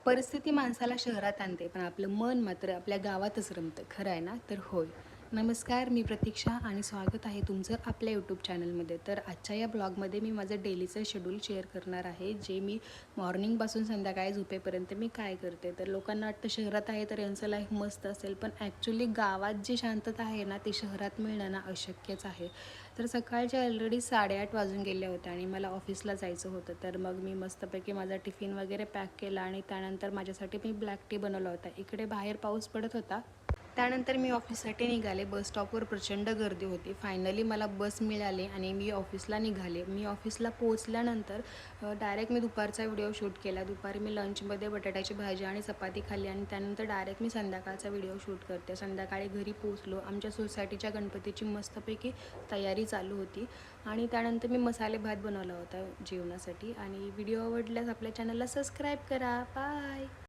परिस्थिती माणसाला शहरात आणते, पण आपलं मन मात्र आपल्या गावातच रमतं. खरं आहे ना? तर होय. नमस्कार, मी प्रतीक्षा आणि स्वागत आहे तुमचं आपल्या यूट्यूब चॅनलमध्ये. तर आजच्या या ब्लॉगमध्ये मी माझं डेलीचं शेड्यूल शेअर करणार आहे, जे मी मॉर्निंगपासून संध्याकाळी झोपेपर्यंत मी काय करते. तर लोकांना वाटतं शहरात आहे तर यांचं लाईफ मस्त असेल, पण ॲक्च्युली गावात जी शांतता आहे ना, ती शहरात मिळणं ना अशक्यच आहे. तर सकाळच्या ऑलरेडी 8:30 वाजून गेले होते आणि मला ऑफिसला जायचं होतं. तर मग मी मस्तपैकी माझा टिफिन वगैरे पॅक केला आणि त्यानंतर माझ्यासाठी मी ब्लॅक टी बनवला होता. इकडे बाहेर पाऊस पडत होता. त्यानंतर मी ऑफिससाठी निघाले. बस स्टॉपवर प्रचंड गर्दी होती. फायनली मला बस मिळाली आणि मी ऑफिसला निघाले. मी ऑफिसला पोहोचल्यानंतर डायरेक्ट मी दुपारचा व्हिडिओ शूट केला. दुपारी मी लंचमध्ये बटाट्याची भाजी आणि चपाती खाल्ली आणि त्यानंतर डायरेक्ट मी संध्याकाळचा व्हिडिओ शूट करते. संध्याकाळी घरी पोहोचलो. आमच्या सोसायटीच्या गणपतीची मस्तपैकी तयारी चालू होती आणि त्यानंतर मी मसाले भात बनवला होता जेवणासाठी. आणि व्हिडिओ आवडल्यास आपल्या चॅनलला सबस्क्राईब करा. बाय.